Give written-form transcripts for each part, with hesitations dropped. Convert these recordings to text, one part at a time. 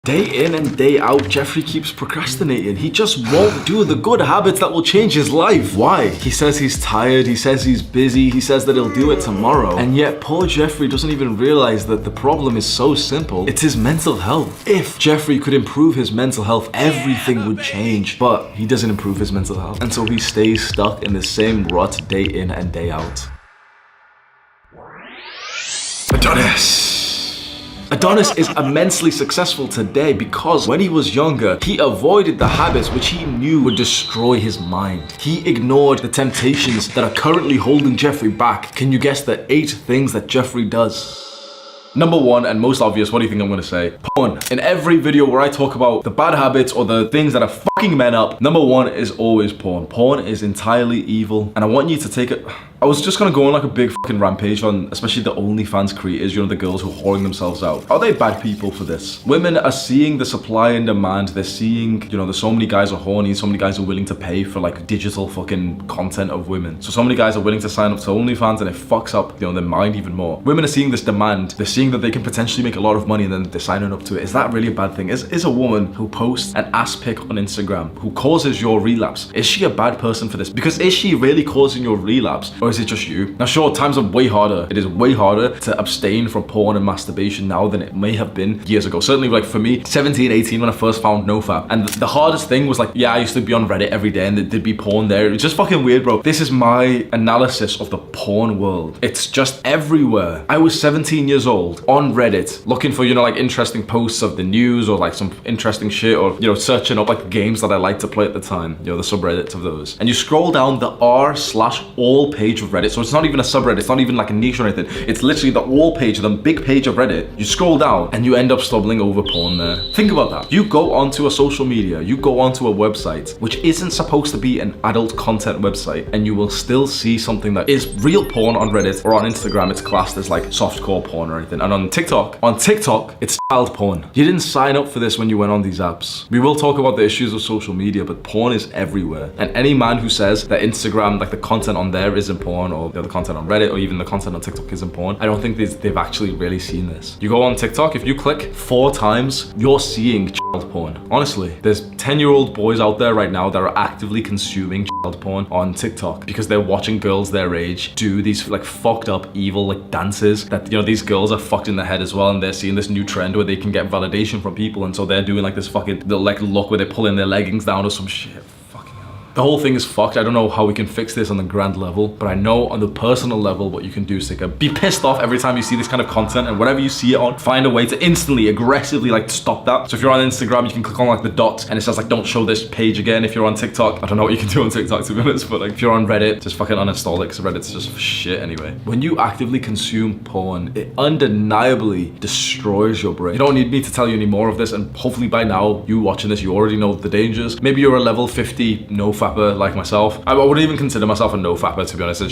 Day in and day out, Jeffrey keeps procrastinating. He just won't do the good habits that will change his life. Why? He says he's tired, he says he's busy, he says that he'll do it tomorrow. And yet poor Jeffrey doesn't even realize that the problem is so simple. It's his mental health. If Jeffrey could improve his mental health, everything would change. But he doesn't improve his mental health. And so he stays stuck in the same rut day in and day out. Adonis is immensely successful today because when he was younger, he avoided the habits which he knew would destroy his mind. He ignored the temptations that are currently holding Jeffrey back. Can you guess the 8 things that Jeffrey does? Number 1, and most obvious, what do you think I'm gonna say? Porn. In every video where I talk about the bad habits or the things that are fucking men up, number 1 is always porn. Porn is entirely evil, and I want you to take it. I was just gonna go on like a big fucking rampage on especially the OnlyFans creators, you know, the girls who are whoring themselves out. Are they bad people for this? Women are seeing the supply and demand. They're seeing, you know, there's so many guys are horny, so many guys are willing to pay for like digital fucking content of women. So many guys are willing to sign up to OnlyFans, and it fucks up, you know, their mind even more. Women are seeing this demand. They're seeing that they can potentially make a lot of money, and then they're signing up to it. Is that really a bad thing? Is a woman who posts an ass pic on Instagram, who causes your relapse, is she a bad person for this? Because is she really causing your relapse, or is it just you? Now sure, times are way harder. It is way harder to abstain from porn and masturbation now than it may have been years ago. Certainly like for me, 17, 18 when I first found NoFap. And the hardest thing was like, yeah, I used to be on Reddit every day and there'd be porn there. It was just fucking weird, bro. This is my analysis of the porn world. It's just everywhere. I was 17 years old on Reddit looking for, you know, like interesting posts of the news or like some interesting shit, or, you know, searching up like games that I liked to play at the time, you know, the subreddits of those. And you scroll down the r/all page of Reddit. So it's not even a subreddit, it's not even like a niche or anything. It's literally the all page, the big page of Reddit. You scroll down and you end up stumbling over porn there. Think about that. You go onto a social media, you go onto a website, which isn't supposed to be an adult content website, and you will still see something that is real porn on Reddit, or on Instagram, it's classed as like softcore porn or anything. And on TikTok, it's child porn. You didn't sign up for this when you went on these apps. We will talk about the issues of social media, but porn is everywhere. And any man who says that Instagram, like the content on there isn't porn, or the content on Reddit, or even the content on TikTok isn't porn, I don't think they've actually really seen this. You go on TikTok, if you click 4 times, you're seeing child porn. Honestly, there's 10-year-old boys out there right now that are actively consuming child porn on TikTok because they're watching girls their age do these like fucked up evil like dances that, you know, these girls are fucked in the head as well, and they're seeing this new trend where they can get validation from people, and so they're doing like this fucking like look where they're pulling their leggings down or some shit. The whole thing is fucked. I don't know how we can fix this on the grand level, but I know on the personal level what you can do is be pissed off every time you see this kind of content, and whatever you see it on, find a way to instantly, aggressively like stop that. So if you're on Instagram, you can click on like the dots and it says like don't show this page again. If you're on TikTok, I don't know what you can do on TikTok to be honest, but like if you're on Reddit, just fucking uninstall it because Reddit's just shit anyway. When you actively consume porn, it undeniably destroys your brain. You don't need me to tell you any more of this, and hopefully by now, you watching this, you already know the dangers. Maybe you're a level 50 NoFapper like myself. I wouldn't even consider myself a NoFapper to be honest. I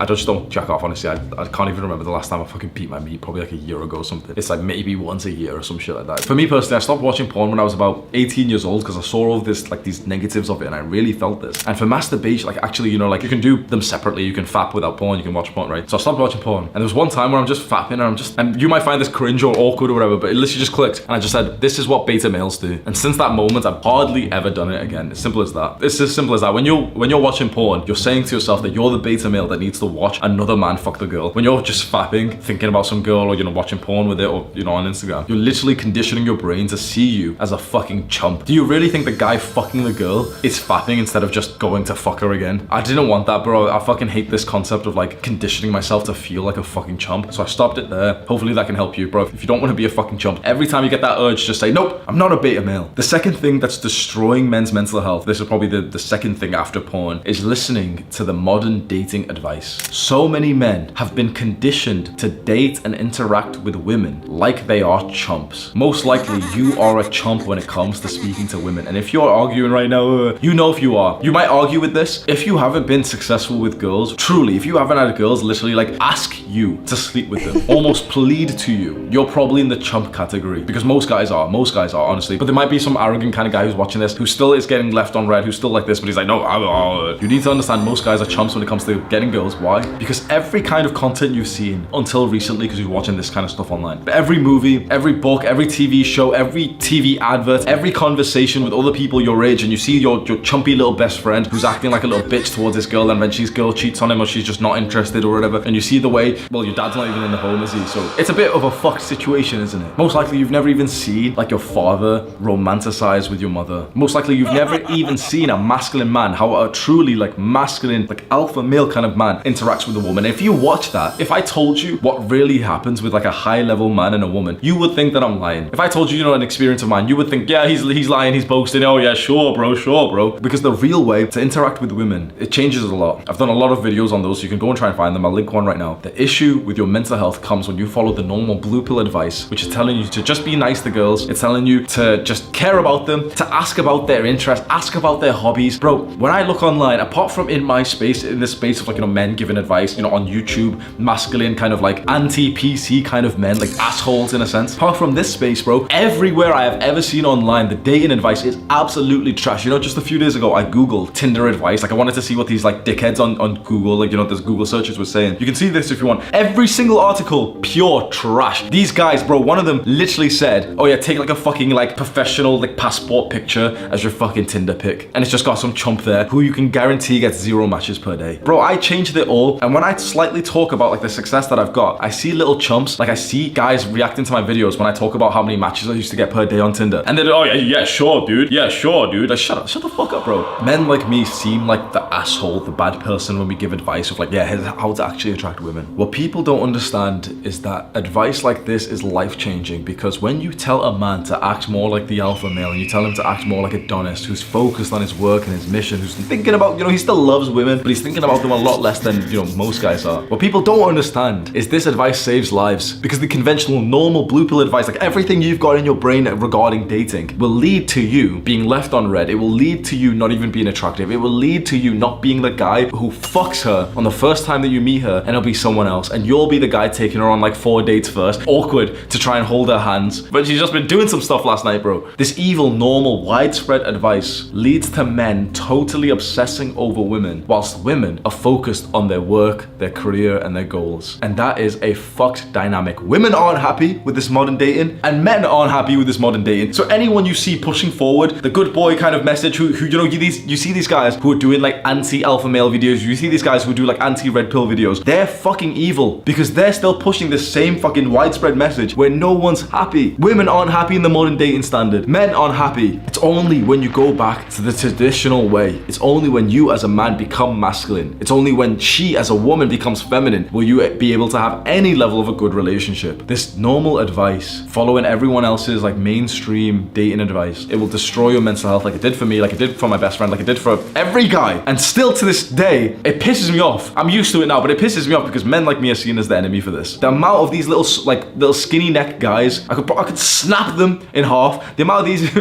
just don't jack off, honestly. I can't even remember the last time I fucking beat my meat, probably like a year ago or something. It's like maybe once a year or some shit like that. For me personally, I stopped watching porn when I was about 18 years old because I saw all this like these negatives of it, and I really felt this. And for masturbation, like actually, you know, like you can do them separately. You can fap without porn, you can watch porn, right? So I stopped watching porn, and there was one time where I'm just fapping and you might find this cringe or awkward or whatever, but it literally just clicked and I just said, this is what beta males do. And since that moment, I've hardly ever done it again. It's simple as that. It's as simple as that. When you're watching porn, you're saying to yourself that you're the beta male that needs to watch another man fuck the girl. When you're just fapping, thinking about some girl, or, you know, watching porn with it, or, you know, on Instagram, you're literally conditioning your brain to see you as a fucking chump. Do you really think the guy fucking the girl is fapping instead of just going to fuck her again? I didn't want that, bro. I fucking hate this concept of like conditioning myself to feel like a fucking chump. So I stopped it there. Hopefully that can help you, bro. If you don't want to be a fucking chump, every time you get that urge, just say, nope, I'm not a beta male. The second thing that's destroying men's mental health, this is probably the second thing after porn, is listening to the modern dating advice. So many men have been conditioned to date and interact with women like they are chumps. Most likely you are a chump when it comes to speaking to women. And if you're arguing right now, you know if you are. You might argue with this. If you haven't been successful with girls, truly, if you haven't had girls literally like ask you to sleep with them, almost plead to you, you're probably in the chump category, because most guys are honestly. But there might be some arrogant kind of guy who's watching this who still is getting left on red, who's still like this, but he's like, no, you need to understand most guys are chumps when it comes to getting girls. Why? Because every kind of content you've seen until recently, because you're watching this kind of stuff online, but every movie, every book, every TV show, every TV advert, every conversation with other people your age, and you see your chumpy little best friend who's acting like a little bitch towards this girl, and when she's girl cheats on him or she's just not interested or whatever, and you see the way, well, your dad's not even in the home, is he? So it's a bit of a fucked situation, isn't it? Most likely you've never even seen like your father romanticize with your mother. Most likely you've never even seen a masculine man, how a truly like masculine, like alpha male kind of man interacts with a woman. If you watch that, if I told you what really happens with like a high level man and a woman, you would think that I'm lying. If I told you, you know, an experience of mine, you would think, yeah, he's lying, he's boasting. Oh yeah, sure bro. Because the real way to interact with women, it changes a lot. I've done a lot of videos on those, so you can go and try and find them. I'll link one right now. The issue with your mental health comes when you follow the normal blue pill advice, which is telling you to just be nice to girls. It's telling you to just care about them, to ask about their interests, ask about their hobbies. Bro, when I look online, apart from in my space, in the space of like, you know, men giving advice, you know, on YouTube, masculine kind of like anti-PC kind of men, like assholes in a sense. Apart from this space, bro, everywhere I have ever seen online, the dating advice is absolutely trash. You know, just a few days ago, I Googled Tinder advice. Like I wanted to see what these like dickheads on Google, like, you know, those Google searches were saying. You can see this if you want. Every single article, pure trash. These guys, bro, one of them literally said, oh yeah, take like a fucking like professional like passport picture as your fucking Tinder pic. And it's just got some chump there who you can guarantee gets 0 matches per day. Bro, I changed it all. And when I slightly talk about like the success that I've got, I see little chumps, like I see guys reacting to my videos when I talk about how many matches I used to get per day on Tinder. And then, oh yeah, sure, dude. Yeah, sure, dude. Like, shut the fuck up, bro. Men like me seem like the asshole, the bad person when we give advice of like, yeah, here's how to actually attract women. What people don't understand is that advice like this is life-changing, because when you tell a man to act more like the alpha male and you tell him to act more like Adonis, who's focused on his work and his mission, who's thinking about, you know, he still loves women, but he's thinking about them a lot less than, you know, most guys are. What people don't understand is this advice saves lives, because the conventional, normal blue pill advice, like everything you've got in your brain regarding dating, will lead to you being left on red. It will lead to you not even being attractive. It will lead to you not being the guy who fucks her on the first time that you meet her, and it'll be someone else, and you'll be the guy taking her on like 4 dates first, awkward to try and hold her hands, but she's just been doing some stuff last night, bro. This evil, normal, widespread advice leads to men totally obsessing over women, whilst women are focused on their work, their career, and their goals. And that is a fucked dynamic. Women aren't happy with this modern dating, and men aren't happy with this modern dating. So anyone you see pushing forward the good boy kind of message, who you know, you see these guys who are doing like anti-alpha male videos, you see these guys who do like anti-red pill videos, they're fucking evil, because they're still pushing this same fucking widespread message where no one's happy. Women aren't happy in the modern dating standard. Men aren't happy. It's only when you go back to the traditional way. It's only when you as a man become masculine. It's only when she as a woman becomes feminine will you be able to have any level of a good relationship. This normal advice, following everyone else's like mainstream dating advice, it will destroy your mental health, like it did for me, like it did for my best friend, like it did for every guy. And still to this day, it pisses me off. I'm used to it now, but it pisses me off because men like me are seen as the enemy for this. The amount of these little skinny neck guys, I could snap them in half. The amount of these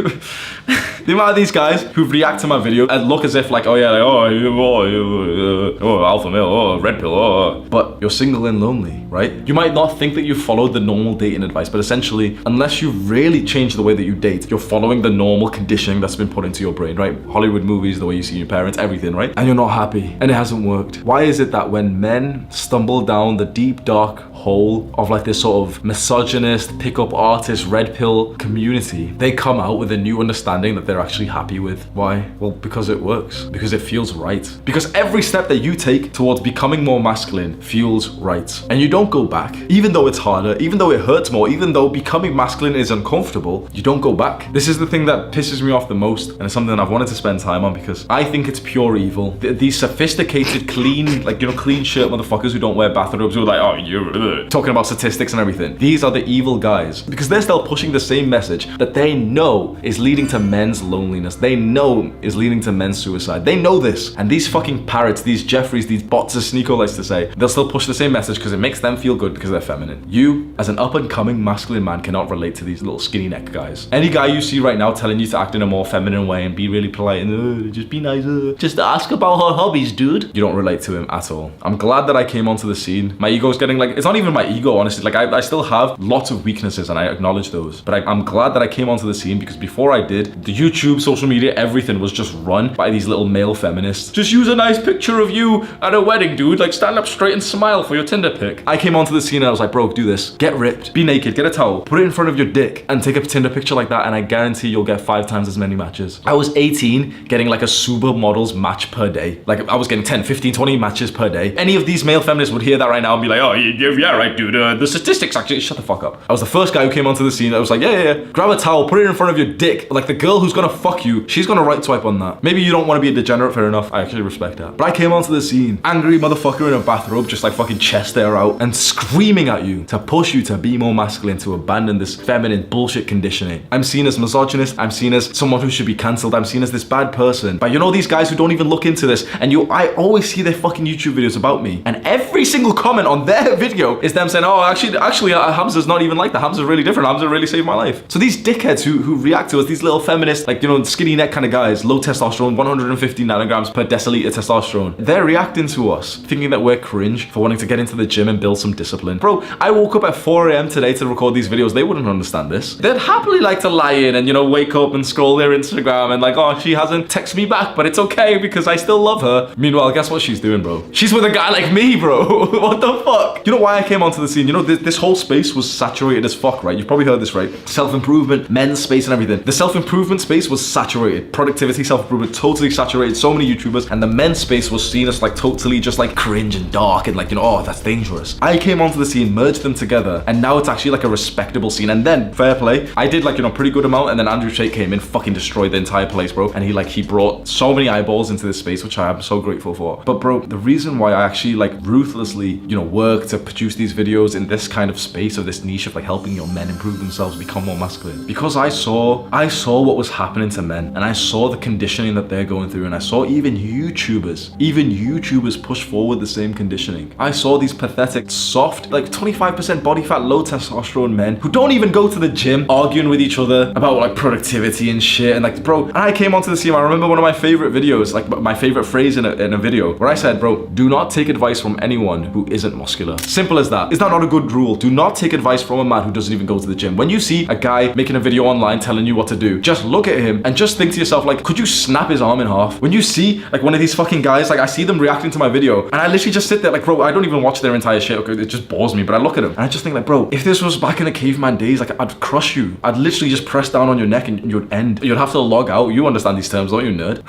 the amount of these guys who react to my video and look as if like, oh yeah, like, oh alpha male, oh red pill, oh. But you're single and lonely, right? You might not think that you followed the normal dating advice, but essentially, unless you really change the way that you date, you're following the normal conditioning that's been put into your brain, right? Hollywood movies, the way you see your parents, everything, right? And you're not happy, and it hasn't worked. Why is it that when men stumble down the deep, dark hole of like this sort of misogynist, pickup artist, red pill community, they come out with a new understanding that they're actually happy with? Why? Well, because it works. Because it feels right. Because every step that you take towards becoming more masculine feels right. And you don't go back. Even though it's harder, even though it hurts more, even though becoming masculine is uncomfortable, you don't go back. This is the thing that pisses me off the most, and it's something that I've wanted to spend time on because I think it's pure evil. These sophisticated, clean, like, you know, clean shirt motherfuckers who don't wear bathrobes, who are like, oh, you're talking about statistics and everything. These are the evil guys because they're still pushing the same message that they know is leading to men's loneliness. They know is leading to men's suicide. They know this. And these fucking parrots, these Jeffreys, these bots, as Sneeko likes to say, they'll still push the same message because it makes them feel good because they're feminine. You, as an up-and-coming masculine man, cannot relate to these little skinny neck guys. Any guy you see right now telling you to act in a more feminine way and be really polite and just be nice, just ask about her hobbies, dude. You don't relate to him at all. I'm glad that I came onto the scene. My ego's getting like, it's not even my ego, honestly. Like I still have lots of weaknesses and I acknowledge those. But I'm glad that I came onto the scene because before I did, the YouTube, social media, everything was just run by these little male feminists. Just use a nice picture of you at a wedding, dude. Like, stand up straight and smile for your Tinder pic. I came onto the scene and I was like, bro, do this. Get ripped. Be naked. Get a towel. Put it in front of your dick and take a Tinder picture like that, and I guarantee you'll get 5 times as many matches. I was 18, getting like a supermodels match per day. Like, I was getting 10, 15, 20 matches per day. Any of these male feminists would hear that right now and be like, oh, yeah, right, dude. The statistics actually, shut the fuck up. I was the first guy who came onto the scene. I was like, yeah. Grab a towel, put it in front of your dick. Like, the girl who's gonna fuck you, she's gonna right swipe on that. Maybe you don't want to be a degenerate, fair enough. I actually respect that. But I came onto the scene, angry motherfucker in a bathrobe, just like fucking chest air out, and screaming at you to push you to be more masculine, to abandon this feminine bullshit conditioning. I'm seen as misogynist. I'm seen as someone who should be cancelled. I'm seen as this bad person. But you know these guys who don't even look into this, and I always see their fucking YouTube videos about me, and every single comment on their video is them saying, oh, actually, Hamza's not even like that. Hamza's really different. Hamza really saved my life. So these dickheads who react to us, these little feminists, like, you know, skinny neck kind of guys, low testosterone, 150 nanograms per deciliter testosterone, they're reacting to us, thinking that we're cringe for wanting to get into the gym and build some discipline. Bro, I woke up at 4 a.m. today to record these videos. They wouldn't understand this. They'd happily like to lie in and, you know, wake up and scroll their Instagram and like, oh, she hasn't texted me back, but it's okay because I still love her. Meanwhile, guess what she's doing, bro? She's with a guy like me, bro. What the fuck? You know why I came onto the scene? You know, this whole space was saturated as fuck, right? You've probably heard this, right? Self-improvement, men's space and everything. The self-improvement space was saturated. Productivity, self-improvement, totally saturated. So many YouTubers. And the men's space was seen as like totally just like cringe and dark and like, you know, oh, that's dangerous. I came onto the scene, merged them together, and now it's actually like a respectable scene. And then, fair play, I did like, you know, pretty good amount, and then Andrew Tate came in, fucking destroyed the entire place, bro. And he brought so many eyeballs into this space, which I am so grateful for. But bro, the reason why I actually like ruthlessly, you know, work to produce these videos in this kind of space, or this niche of like helping your men improve themselves, become more masculine, because I saw what was happening to men, and I saw the conditioning that they're going through, and I saw even YouTubers push forward the same conditioning. I saw these pathetic, soft, like 25% body fat, low testosterone men who don't even go to the gym arguing with each other about like productivity and shit. And like, bro, and I came onto the scene. I remember one of my favorite videos, like my favorite phrase in a video, where I said, bro, do not take advice from anyone who isn't muscular. Simple as that. Is that not a good rule? Do not take advice from a man who doesn't even go to the gym. When you see a guy making a video online telling you what to do, just look at him and just think to yourself, like, could you snap his arm in half? When you see like one of these fucking guys, like I see them reacting to my video, and I literally just sit there like, bro, I don't even watch their entire shit. Okay, it just bores me, but I look at him and I just think like, bro, if this was back in the caveman days, like I'd crush you. I'd literally just press down on your neck and you'd end. You'd have to log out. You understand these terms, don't you, nerd?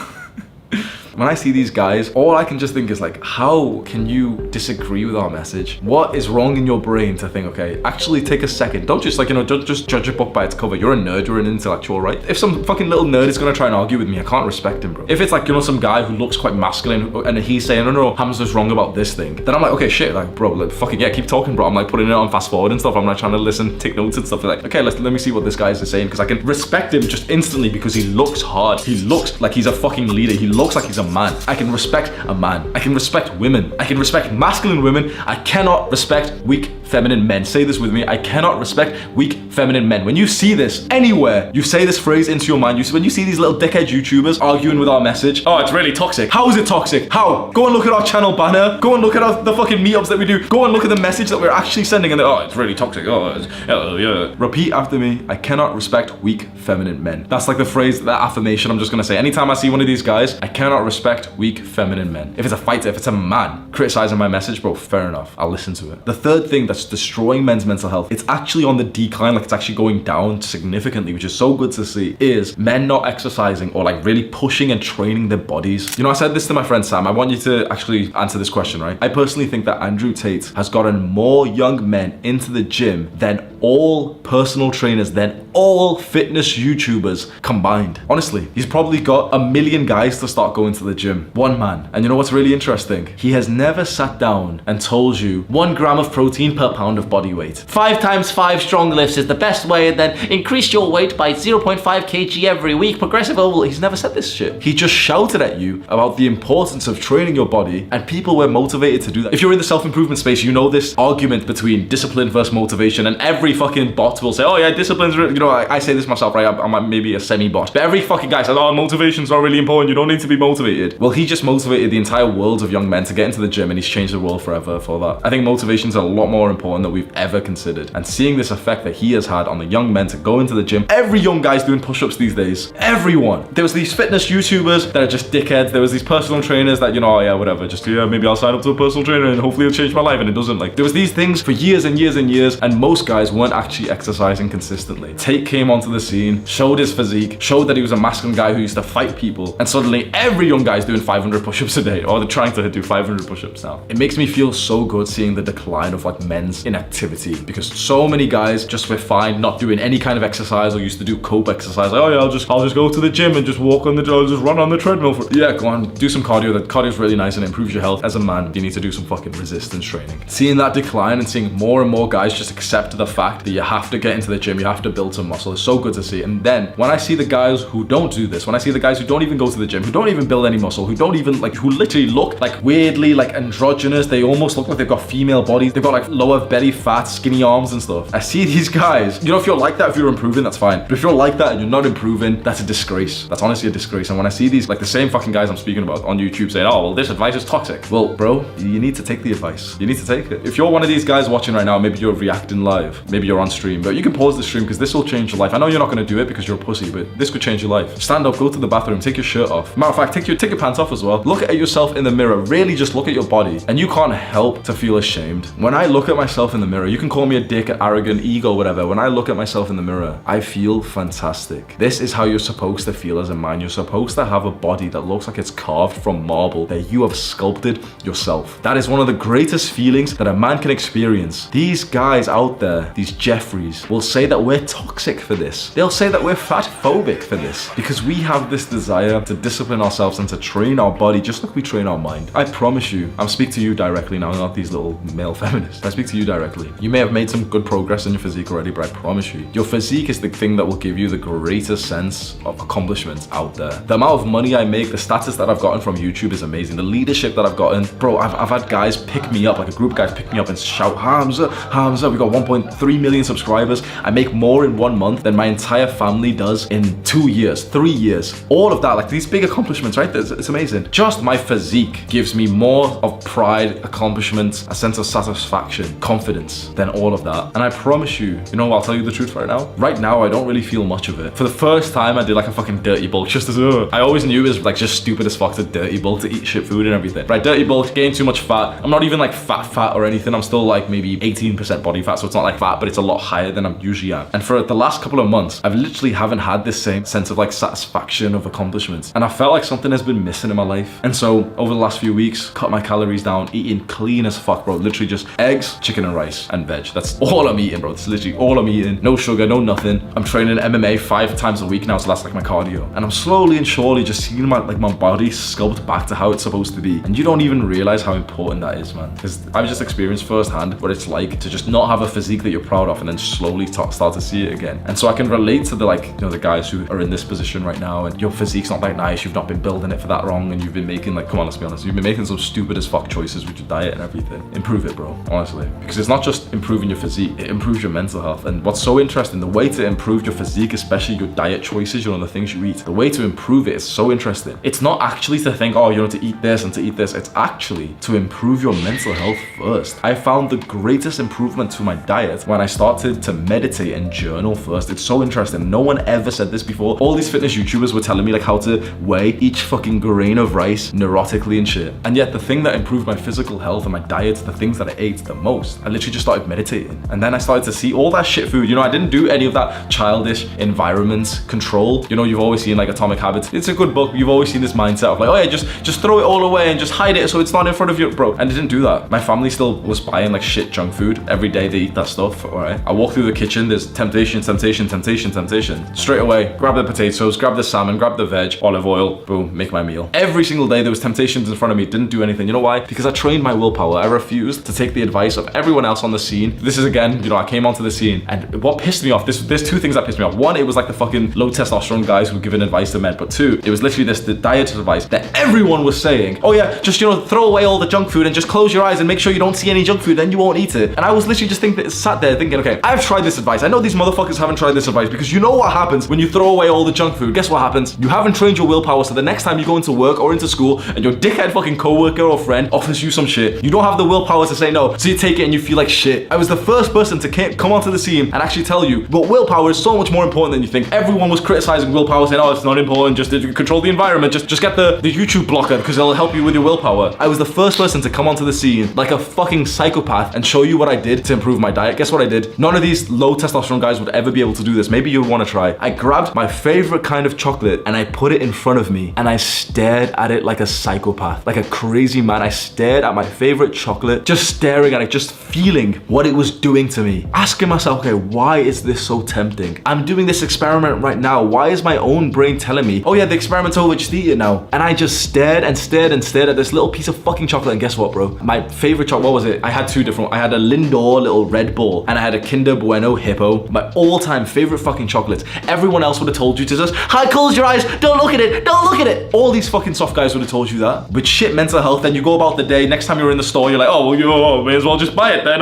When I see these guys, all I can just think is like, how can you disagree with our message? What is wrong in your brain to think, okay, actually take a second. Don't just like, you know, don't just judge a book by its cover. You're a nerd, you're an intellectual, right? If some fucking little nerd is gonna try and argue with me, I can't respect him, bro. If it's like, you know, some guy who looks quite masculine and he's saying, no, Hamza's wrong about this thing, then I'm like, okay, shit, like, bro, like, fucking yeah, keep talking, bro. I'm like putting it on fast forward and stuff. I'm like trying to listen, take notes and stuff. Like, okay, let me see what this guy is saying, because I can respect him just instantly because he looks hard. He looks like he's a fucking leader. He looks like he's a man. I can respect a man. I can respect women. I can respect masculine women. I cannot respect weak feminine men. Say this with me. I cannot respect weak feminine men. When you see this anywhere, you say this phrase into your mind. When you see these little dickhead YouTubers arguing with our message, oh, it's really toxic. How is it toxic? How? Go and look at our channel banner. Go and look at the fucking meetups that we do. Go and look at the message that we're actually sending, and oh, it's really toxic. Oh, yeah. Repeat after me. I cannot respect weak feminine men. That's like the phrase, that affirmation I'm just gonna say. Anytime I see one of these guys, I cannot respect weak feminine men. If it's a fighter, if it's a man criticizing my message, bro, fair enough. I'll listen to it. The third thing that's destroying men's mental health, it's actually on the decline, like it's actually going down significantly, which is so good to see, is men not exercising or like really pushing and training their bodies. You know, I said this to my friend Sam. I want you to actually answer this question, right? I personally think that Andrew Tate has gotten more young men into the gym than all personal trainers, than all fitness YouTubers combined. Honestly, he's probably got 1 million guys to start going to the gym. One man. And you know what's really interesting? He has never sat down and told you 1 gram of protein per pound of body weight. 5 times 5 strong lifts is the best way, and then increase your weight by 0.5 kg every week. Progressive oval. He's never said this shit. He just shouted at you about the importance of training your body, and people were motivated to do that. If you're in the self-improvement space, you know this argument between discipline versus motivation, and every fucking bot will say, oh yeah, discipline's really, you know, I say this myself, right? I'm maybe a semi-bot, but every fucking guy says, oh, motivation's not really important. You don't need to be motivated. Well, he just motivated the entire world of young men to get into the gym, and he's changed the world forever for that. I think motivation's a lot more important than we've ever considered. And seeing this effect that he has had on the young men to go into the gym, every young guy's doing push-ups these days. Everyone. There was these fitness YouTubers that are just dickheads. There was these personal trainers that, you know, oh yeah, whatever, just yeah, maybe I'll sign up to a personal trainer and hopefully it'll change my life, and it doesn't. Like, there was these things for years and years and years, and most guys weren't actually exercising consistently. Tate came onto the scene, showed his physique, showed that he was a masculine guy who used to fight people, and suddenly every young guy's doing 500 push-ups a day, or they're trying to do 500 push-ups now. It makes me feel so good seeing the decline of like men's inactivity, because so many guys just were fine not doing any kind of exercise, or used to do cope exercise. Like, oh yeah, I'll just go to the gym and just walk on I'll just run on the treadmill for, yeah, go on, do some cardio. That cardio is really nice and it improves your health. As a man, you need to do some fucking resistance training. Seeing that decline and seeing more and more guys just accept the fact that you have to get into the gym, you have to build some muscle, is so good to see. And then when I see the guys who don't do this, when I see the guys who don't even go to the gym, who don't even build any muscle, who don't even like, who literally look like weirdly like androgynous, they almost look like they've got female bodies, they've got like lower belly fat, skinny arms and stuff. I see these guys, you know, if you're like that, if you're improving, that's fine. But if you're like that and you're not improving, that's a disgrace. That's honestly a disgrace. And when I see these, like the same fucking guys I'm speaking about on YouTube saying, oh, well, this advice is toxic. Well, bro, you need to take the advice. You need to take it. If you're one of these guys watching right now, maybe you're reacting live, maybe you're on stream, but you can pause the stream because this will change your life. I know you're not going to do it because you're a pussy, but this could change your life. Stand up, go to the bathroom, take your shirt off. Matter of fact, take your pants off as well. Look at yourself in the mirror. Really just look at your body, and you can't help to feel ashamed. When I look at myself in the mirror, you can call me a dick, arrogant, ego, whatever. When I look at myself in the mirror, I feel fantastic. This is how you're supposed to feel as a man. You're supposed to have a body that looks like it's carved from marble, that you have sculpted yourself. That is one of the greatest feelings that a man can experience. These guys out there, these Jeffreys, will say that we're toxic for this. They'll say that we're fat phobic for this, because we have this desire to discipline ourselves and to train our body just like we train our mind. I promise you, I'm speaking to you directly now, not these little male feminists. I speak to you directly. You may have made some good progress in your physique already, but I promise you, your physique is the thing that will give you the greatest sense of accomplishment out there. The amount of money I make, the status that I've gotten from YouTube is amazing. The leadership that I've gotten, bro, I've had guys pick me up, like a group of guys pick me up and shout, Hamza, Hamza, we got 1.3 million subscribers. I make more in 1 month than my entire family does in 2 years, 3 years. All of that, like these big accomplishments, right? It's amazing. Just my physique gives me more of pride, accomplishment, a sense of satisfaction, confidence than all of that. And I promise you, you know, I'll tell you the truth right now. Right now, I don't really feel much of it. For the first time, I did like a fucking dirty bulk just as, I always knew it was like just stupid as fuck to dirty bulk, to eat shit food and everything. Right, dirty bulk, gain too much fat. I'm not even like fat or anything. I'm still like maybe 18% body fat, so it's not like fat, but it's a lot higher than I'm usually at. And for the last couple of months, I've literally haven't had this same sense of like satisfaction of accomplishments. And I felt like something has been missing in my life. And so over the last few weeks, cut my calories down, eating clean as fuck, bro. Literally just eggs, chicken and rice and veg. That's all I'm eating, bro. That's literally all I'm eating. No sugar, no nothing. I'm training MMA 5 times a week now, so that's like my cardio. And I'm slowly and surely just seeing my body sculpt back to how it's supposed to be. And you don't even realize how important that is, man. Because I've just experienced firsthand what it's like to just not have a physique that you're proud of and then slowly start to see it again. And so I can relate to the, like, you know, the guys who are in this position right now and your physique's not that nice, you've not been building it for that long, and you've been making, like, come on, let's be honest, you've been making some stupid as fuck choices with your diet and everything. Improve it, bro, honestly. Because it's not just improving your physique, it improves your mental health. And what's so interesting, the way to improve your physique, especially your diet choices, you know, the things you eat, the way to improve it is so interesting. It's not actually to think, oh, you know, to eat this and to eat this. It's actually to improve your mental health first. I found the greatest improvement to my diet when I started to meditate and journal first. It's so interesting. No one ever said this before. All these fitness YouTubers were telling me like how to weigh each fucking grain of rice neurotically and shit. And yet the thing that improved my physical health and my diet, the things that I ate the most, I literally just started meditating. And then I started to see all that shit food. You know, I didn't do any of that childish environment control. You know, you've always seen like Atomic Habits. It's a good book. You've always seen this mindset of like, oh yeah, just throw it all away and just hide it so it's not in front of you, bro. And I didn't do that. My family still was buying like shit junk food. Every day they eat that stuff, all right? I walk through the kitchen, there's temptation. Straight away, grab the potatoes, grab the salmon, grab the veg, olive oil, boom, make my meal. Every single day there was temptations in front of me, didn't do anything. You know why? Because I trained my willpower. I refused to take the advice of everyone else on the scene. This is again, you know, I came onto the scene and what pissed me off, there's 2 things that pissed me off. One, it was like the fucking low testosterone guys who were giving advice to men, but 2, it was literally the diet advice that everyone was saying, oh yeah, just, you know, throw away all the junk food and just close your eyes and make sure you don't see any junk food, then you won't eat it. And I was literally just sat there thinking, okay, I've tried this advice. I know these motherfuckers haven't tried this advice, because you know what happens when you throw away all the junk food. Guess what happens? You haven't trained your willpower, so the next time you go into work or into school and your dickhead fucking coworker or friend offers you some shit, you don't have the willpower to say no. So you take it and you feel like shit. I was the first person to come onto the scene and actually tell you, but willpower is so much more important than you think. Everyone was criticizing willpower, saying, oh, it's not important, just control the environment, just get the YouTube blocker because it'll help you with your willpower. I was the first person to come onto the scene like a fucking psychopath and show you what I did to improve my diet. Guess what I did? None of these low testosterone guys would ever be able to do this. Maybe you want to try. I grabbed my favorite kind of chocolate and I put it in front of me and I stared at it like a psychopath, like a crazy man. I stared at my favorite chocolate, just staring at it, just feeling what it was doing to me. Asking myself, okay, why is this so tempting? I'm doing this experiment right now. Why is my own brain telling me, oh yeah, the experiment's over, just eat it now? And I just stared and stared and stared at this little piece of fucking chocolate. And guess what, bro? My favorite chocolate, what was it? I had two different, I had a Lindor little Red Bull and I had a Kinder Bueno Hippo. My all-time favorite fucking chocolates. Everyone else would have told you to just, hi, close your eyes, don't look at it, don't look at it. All these fucking soft guys would have told you that. But shit, mental health, then you go about the day, next time you're in the store, you're like, oh, well, you may as well just buy it then.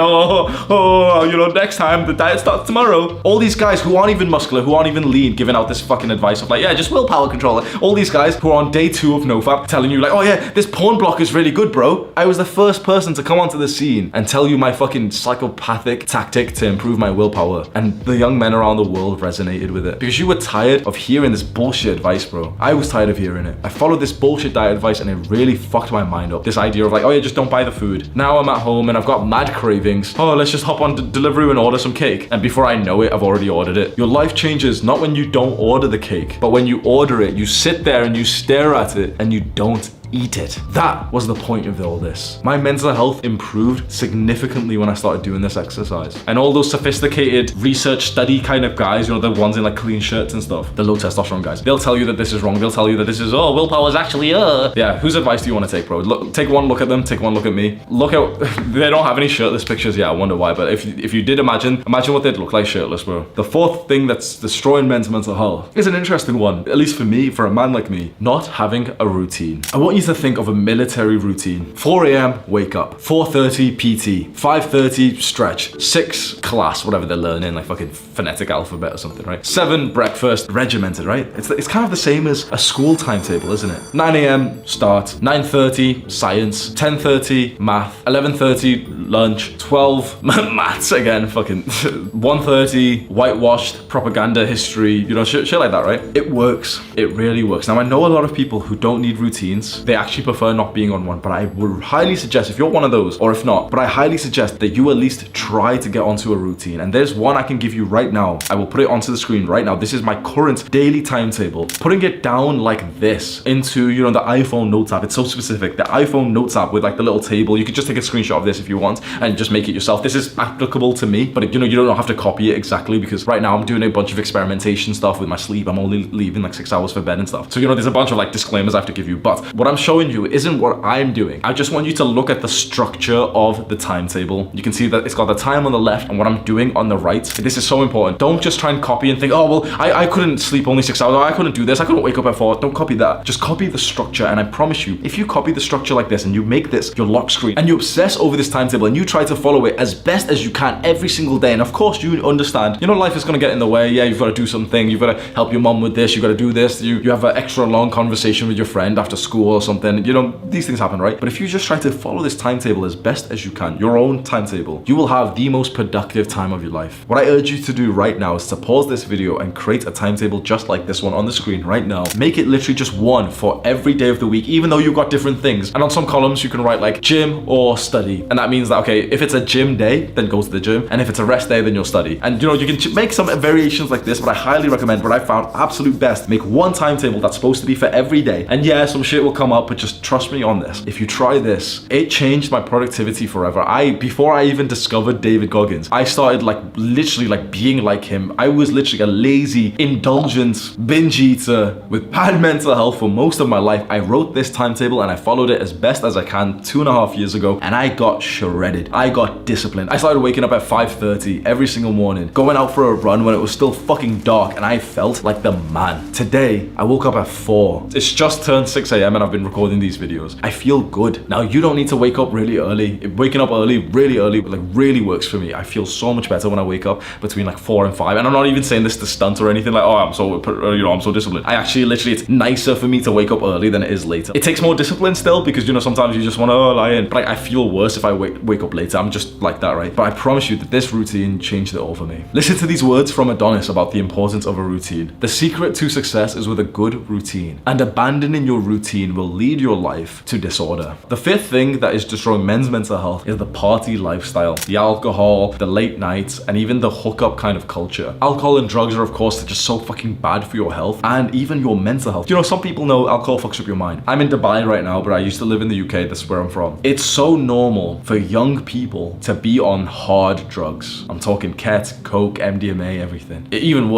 Next time, the diet starts tomorrow. All these guys who aren't even muscular, who aren't even lean, giving out this fucking advice of like, yeah, just willpower control it. All these guys who are on day 2 of NoFap telling you like, oh yeah, this porn block is really good, bro. I was the first person to come onto the scene and tell you my fucking psychopathic tactic to improve my willpower. And the young men around the world resonated with it. Because you were tired of hearing this bullshit advice, bro. I was tired of hearing it. I followed this bullshit diet advice and it really fucked my mind up. This idea of like, oh yeah, just don't buy the food. Now I'm at home and I've got mad cravings. Oh, let's just hop on Deliveroo and order some cake. And before I know it, I've already ordered it. Your life changes not when you don't order the cake, but when you order it, you sit there and you stare at it and you don't eat it. That was the point of all this. My mental health improved significantly when I started doing this exercise. And all those sophisticated research study kind of guys, you know, the ones in like clean shirts and stuff, the low testosterone guys, they'll tell you that this is wrong. They'll tell you that this is, oh, willpower is actually, Yeah, whose advice do you want to take, bro? Look, take one look at them, take one look at me. Look out, they don't have any shirtless pictures. Yeah, I wonder why, but if you did imagine what they'd look like shirtless, bro. The fourth thing that's destroying men's mental health is an interesting one, at least for me, for a man like me, not having a routine. I want you to think of a military routine. 4 a.m. wake up, 4:30 PT, 5:30 stretch, 6 class, whatever they're learning, like fucking phonetic alphabet or something, right? 7 breakfast, regimented, right? It's kind of the same as a school timetable, isn't it? 9 a.m. start, 9:30 science, 10:30 math, 11:30 lunch, 12 maths again, fucking 1:30 whitewashed propaganda history, you know, shit like that, right? It works. It really works. Now I know a lot of people who don't need routines. They actually prefer not being on one, but I would highly suggest, if you're one of those, or if not, but I highly suggest that you at least try to get onto a routine. And there's one I can give you right now. I will put it onto the screen right now. This is my current daily timetable. Putting it down like this into, you know, the iPhone Notes app. It's so specific. The iPhone Notes app with like the little table. You could just take a screenshot of this if you want and just make it yourself. This is applicable to me, but you know, you don't have to copy it exactly because right now I'm doing a bunch of experimentation stuff with my sleep. I'm only leaving like 6 hours for bed and stuff. So, you know, there's a bunch of like disclaimers I have to give you, but what I'm showing you isn't what I'm doing. I just want you to look at the structure of the timetable. You can see that it's got the time on the left and what I'm doing on the right. This is so important. Don't just try and copy and think, oh, well, I couldn't sleep only 6 hours. Or I couldn't do this. I couldn't wake up at 4. Don't copy that. Just copy the structure. And I promise you, if you copy the structure like this and you make this your lock screen and you obsess over this timetable and you try to follow it as best as you can every single day. And of course you understand, you know, life is going to get in the way. Yeah, you've got to do something. You've got to help your mom with this. You've got to do this. You have an extra long conversation with your friend after school or something. You know, these things happen, right? But if you just try to follow this timetable as best as you can, your own timetable, you will have the most productive time of your life. What I urge you to do right now is to pause this video and create a timetable just like this one on the screen right now. Make it literally just one for every day of the week, even though you've got different things. And on some columns, you can write like gym or study. And that means that, okay, if it's a gym day, then go to the gym. And if it's a rest day, then you'll study. And you know, you can make some variations like this, but I highly recommend what I found absolute best. Make one timetable that's supposed to be for every day. And yeah, some shit will come up, but just trust me on this. If you try this, it changed my productivity forever. Before I even discovered David Goggins, I started like literally like being like him. I was literally a lazy, indulgent binge eater with bad mental health for most of my life. I wrote this timetable and I followed it as best as I can 2.5 years ago, and I got shredded. I got disciplined. I started waking up at 5:30 every single morning, going out for a run when it was still fucking dark, and I felt like the man. Today, I woke up at 4. It's just turned 6 a.m. and I've been been recording these videos, I feel good. Now, you don't need to wake up really early. Waking up really early, like really works for me. I feel so much better when I wake up between like 4 and 5. And I'm not even saying this to stunt or anything like, oh, I'm so disciplined. I actually literally, it's nicer for me to wake up early than it is later. It takes more discipline still because, you know, sometimes you just want to lie in. But I feel worse if I wake up later. I'm just like that, right? But I promise you that this routine changed it all for me. Listen to these words from Adonis about the importance of a routine. The secret to success is with a good routine, and abandoning your routine will lead your life to disorder. The fifth thing that is destroying men's mental health is the party lifestyle, the alcohol, the late nights, and even the hookup kind of culture. Alcohol and drugs are, of course, just so fucking bad for your health and even your mental health. You know, some people know alcohol fucks up your mind. I'm in Dubai right now, but I used to live in the UK. That's where I'm from. It's so normal for young people to be on hard drugs. I'm talking ket, coke, MDMA, everything. Even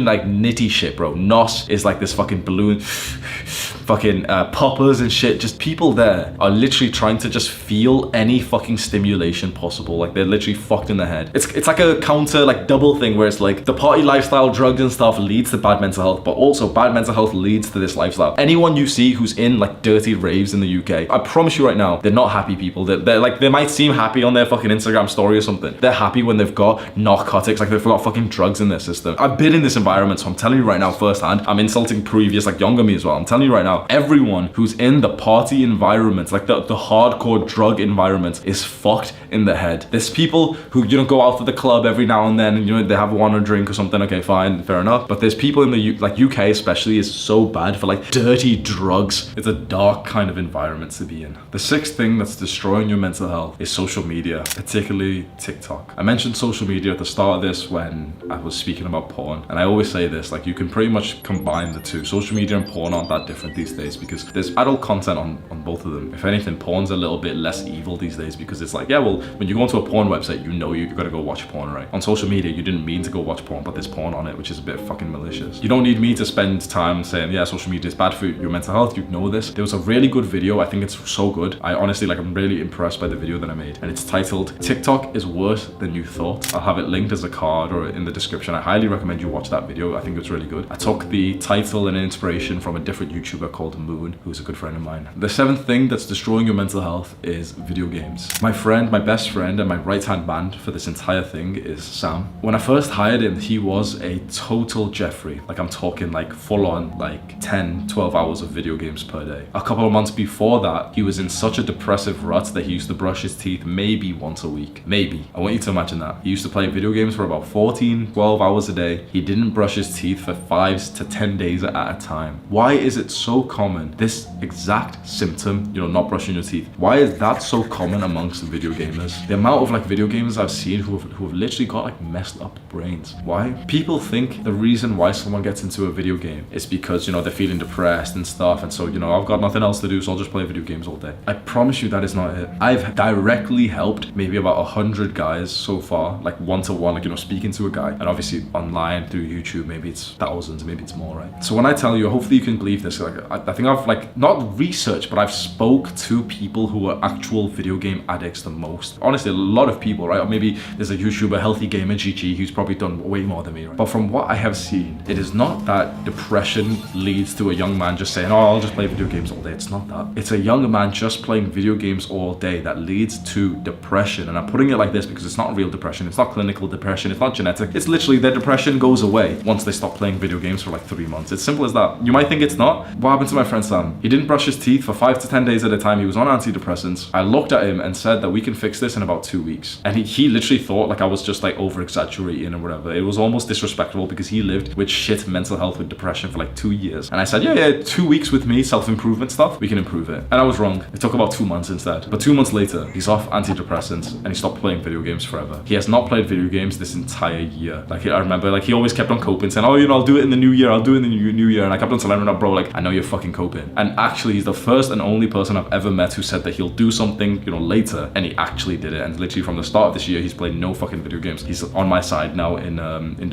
like nitty shit, bro. NOS is like this fucking balloon, fucking poppers and shit. Just people there are literally trying to just feel any fucking stimulation possible. Like they're literally fucked in the head. It's like a counter, like double thing where it's like the party lifestyle, drugs and stuff leads to bad mental health, but also bad mental health leads to this lifestyle. Anyone you see who's in like dirty raves in the UK, I promise you right now, they're not happy people. They're like, they might seem happy on their fucking Instagram story or something. They're happy when they've got narcotics, like they've got fucking drugs in their system. I've been in this environment, so I'm telling you right now firsthand. I'm insulting previous, like younger me as well. I'm telling you right now, everyone who's in the party environment, like the hardcore drug environment, is fucked in the head. There's people who, you know, go out to the club every now and then and, you know, they have one or drink or something. Okay, fine, fair enough. But there's people in the like UK especially is so bad for like dirty drugs. It's a dark kind of environment to be in. The sixth thing that's destroying your mental health is social media, particularly TikTok. I mentioned social media at the start of this when I was speaking about porn, and I always say this, like you can pretty much combine the two. Social media and porn aren't that different these days because there's adult content on both of them. If anything, porn's a little bit less evil these days because it's like, yeah, well, when you go onto a porn website, you know you've got to go watch porn, right? On social media, you didn't mean to go watch porn, but there's porn on it, which is a bit fucking malicious. You don't need me to spend time saying, yeah, social media is bad for your mental health. You know this. There was a really good video. I think it's so good. I honestly, like, I'm really impressed by the video that I made, and it's titled TikTok is Worse Than You Thought. I'll have it linked as a card or in the description. I highly recommend you watch that video. I think it's really good. I took the title and inspiration from a different YouTuber called Moon, who's a good friend of mine. The seventh thing that's destroying your mental health is video games. My friend, my best friend, and my right-hand man for this entire thing is Sam. When I first hired him, he was a total Jeffrey. Like, I'm talking like full on like 10, 12 hours of video games per day. A couple of months before that, he was in such a depressive rut that he used to brush his teeth maybe once a week. Maybe. I want you to imagine that. He used to play video games for about 14, 12 hours a day. He didn't brush his teeth for 5 to 10 days at a time. Why is it so common? This exact symptom, you know, not brushing your teeth. Why is that so common amongst video gamers? The amount of like video gamers I've seen who have literally got like messed up brains. Why? People think the reason why someone gets into a video game is because, you know, they're feeling depressed and stuff, and so, you know, I've got nothing else to do, so I'll just play video games all day. I promise you that is not it. I've directly helped maybe about 100 guys so far, like one-to-one, like, you know, speaking to a guy, and obviously online through YouTube, maybe it's thousands, maybe it's more, right? So when I tell you, hopefully you can believe this, like, I think I've like not researched, but I've spoke to people who are actual video game addicts the most. Honestly, a lot of people, right? Or maybe there's a YouTuber, Healthy Gamer GG, who's probably done way more than me, right? But from what I have seen, it is not that depression leads to a young man just saying, oh, I'll just play video games all day. It's not that. It's a young man just playing video games all day that leads to depression. And I'm putting it like this because it's not real depression. It's not clinical depression. It's not genetic. It's literally their depression goes away once they stop playing video games for like 3 months. It's simple as that. You might think it's not. What happened to my friend Sam? He didn't brush his teeth for 5 to 10 days at a time. He was on antidepressants. I looked at him and said that we can fix this in about 2 weeks. And he literally thought like I was just like over exaggerating or whatever. It was almost disrespectful because he lived with shit mental health with depression for like 2 years. And I said, yeah, 2 weeks with me, self-improvement stuff, we can improve it. And I was wrong. It took about 2 months instead. But 2 months later, he's off antidepressants and he stopped playing video games forever. He has not played video games this entire year. Like, I remember, like, he always kept on coping, saying, oh, you know, I'll do it in the new year. I'll do it in the new year. And I kept on telling him, bro, like, I know you're fucking coping. And actually, he's the first and only person I've ever met who said that he'll do something, you know, later. And he actually did it. And literally from the start of this year, he's played no fucking video games. He's on my side now in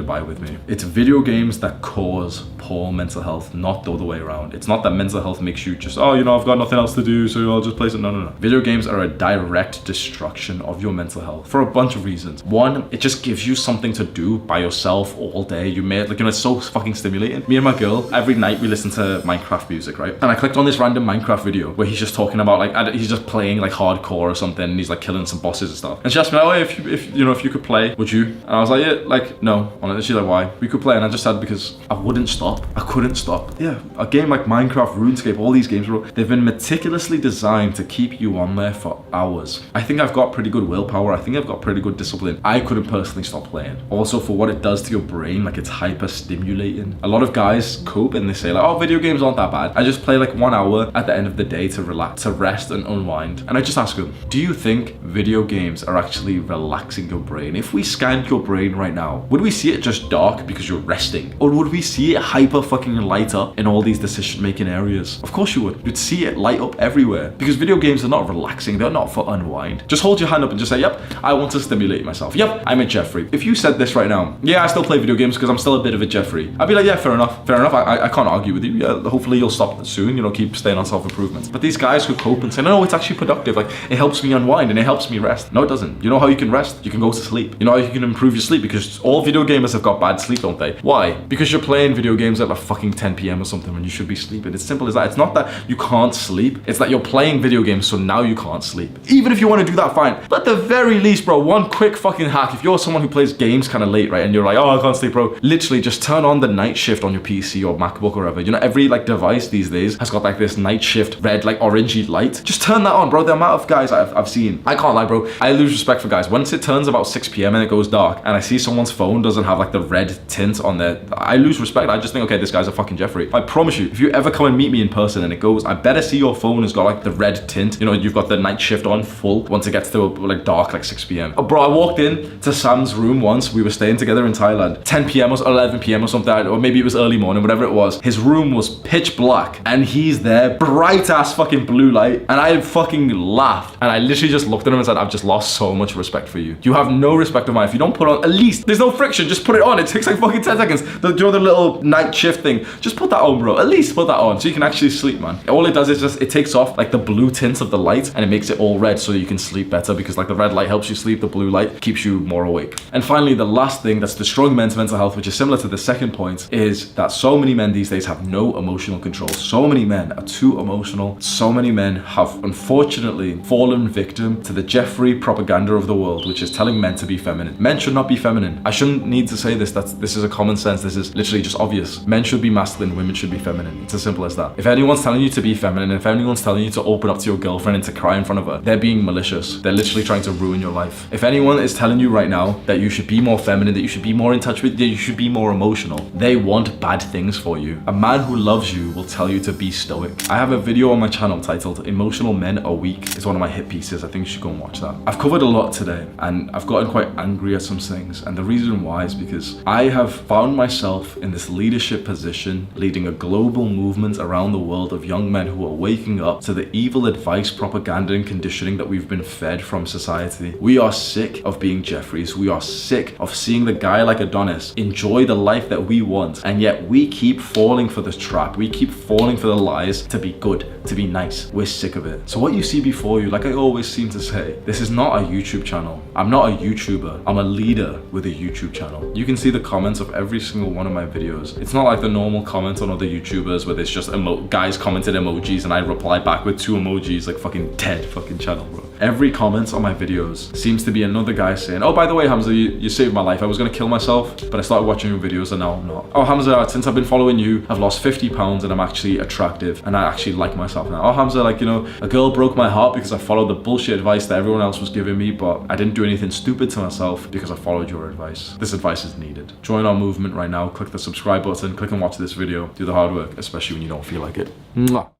Dubai with me. It's video games that cause poor mental health, not the other way around. It's not that mental health makes you just, oh, you know, I've got nothing else to do, so I'll just play some. No. Video games are a direct destruction of your mental health for a bunch of reasons. One, it just gives you something to do by yourself all day. You may, like, you know, it's so fucking stimulating. Me and my girl, every night we listen to Minecraft music, right? And I clicked on this random Minecraft video where he's just talking about like, he's just playing like hardcore or something, and he's like killing some bosses and stuff. And she asked me, oh, if you could play, would you? And I was like, yeah, like, no. And she's like, why? We could play. And I just said, because I wouldn't stop. I couldn't stop. Yeah, a game like Minecraft, RuneScape, all these games, bro, they've been meticulously designed to keep you on there for hours. I think I've got pretty good willpower. I think I've got pretty good discipline. I couldn't personally stop playing. Also, for what it does to your brain, like, it's hyper stimulating. A lot of guys cope and they say like, oh, video games aren't that bad. I just play like 1 hour at the end of the day to relax, to rest and unwind. And I just ask them, do you think video games are actually relaxing your brain? If we scanned your brain right now, would we see it just dark because you're resting? Or would we see it hyper fucking light up in all these decision-making areas? Of course you would. You'd see it light up everywhere, because video games are not relaxing. They're not for unwind. Just hold your hand up and just say, yep, I want to stimulate myself. Yep, I'm a Jeffrey. If you said this right now, yeah, I still play video games because I'm still a bit of a Jeffrey, I'd be like, yeah, fair enough. Fair enough. I can't argue with you. Yeah, hopefully you'll stop soon, you know, keep staying on self-improvement. But these guys who cope and say, no, it's actually productive. Like, it helps me unwind and it helps me rest. No, it doesn't. You know how you can rest? You can go to sleep. You know how you can improve your sleep? Because all video gamers have got bad sleep, don't they? Why? Because you're playing video games at like fucking 10 p.m. or something when you should be sleeping. It's simple as that. It's not that you can't sleep. It's that you're playing video games, so now you can't sleep. Even if you want to do that, fine. But at the very least, bro, one quick fucking hack. If you're someone who plays games kind of late, right, and you're like, oh, I can't sleep, bro, literally just turn on the night shift on your PC or MacBook or whatever. You know, every like device these days has got like this night shift red, like orangey light. Just turn that on, bro. The amount of guys I've seen, I can't lie, bro, I lose respect for guys. Once it turns about 6 p.m. and it goes dark and I see someone's phone doesn't have like the red tint on there, I lose respect. I just think, okay, this guy's a fucking Jeffrey. I promise you, if you ever come and meet me in person and it goes, I better see your phone has got like the red tint. You know, you've got the night shift on full once it gets to like dark, like 6 p.m. Oh, bro, I walked in to Sam's room once. We were staying together in Thailand. 10 p.m. or 11 p.m. or something, or maybe it was early morning, whatever it was. His room was pitch black and he's there, bright ass fucking blue light. And I fucking laughed. And I literally just looked at him and said, I've just lost so much respect for you. You have no respect of mine. If you don't put on, at least, there's no friction, just put it on. It takes like fucking 10 seconds. You know the little night shift thing? Just put that on, bro. At least put that on so you can actually sleep, man. All it does is just, it takes off like the blue tints of the light and it makes it all red so you can sleep better, because like the red light helps you sleep, the blue light keeps you more awake. And finally, the last thing that's destroying men's mental health, which is similar to the second point, is that so many men these days have no emotional control. So many men are too emotional. So many men have unfortunately fallen victim to the Jeffrey propaganda of the world, which is telling men to be feminine. Men should not be feminine. I shouldn't need to say this. This is a common sense. This is literally just obvious. Men should be masculine, women should be feminine. It's as simple as that. If anyone's telling you to be feminine, if anyone's telling you to open up to your girlfriend and to cry in front of her, they're being malicious. They're literally trying to ruin your life. If anyone is telling you right now that you should be more feminine, that you should be more in touch with, that you should be more emotional, they want bad things for you. A man who loves you will tell you to be stoic. I have a video on my channel titled Emotional Men Are Weak. It's one of my hit pieces. I think you should go and watch that. I've covered a lot today and I've gotten quite angry at some things, and the reason why is because I have found myself in this leadership position, leading a global movement around the world of young men who are waking up to the evil advice, propaganda and conditioning that we've been fed from society. We are sick of being Jeffreys. We are sick of seeing the guy like Adonis enjoy the life that we want, and yet we keep falling for the trap. We keep falling for the lies to be good, to be nice. We're sick of it. So what you see before you, like I always seem to say, this is not a YouTube channel. I'm not a YouTuber. I'm a leader with a YouTube channel. You can see the comments of every single one of my videos. It's not like the normal comments on other YouTubers where there's just guys commented emojis and I reply back with 2 emojis, like fucking dead fucking channel, bro. Every comment on my videos seems to be another guy saying, oh, by the way, Hamza, you saved my life. I was gonna kill myself, but I started watching your videos and now I'm not. Oh, Hamza, since I've been following you, I've lost 50 pounds and I'm actually attractive and I actually like myself now. Oh, Hamza, like, you know, a girl broke my heart because I followed the bullshit advice that everyone else was giving me, but I didn't do anything stupid to myself because I followed your advice. This advice is needed. Join our movement right now. Click the subscribe button, click and watch this video. Do the hard work, especially when you don't feel like it. Mwah.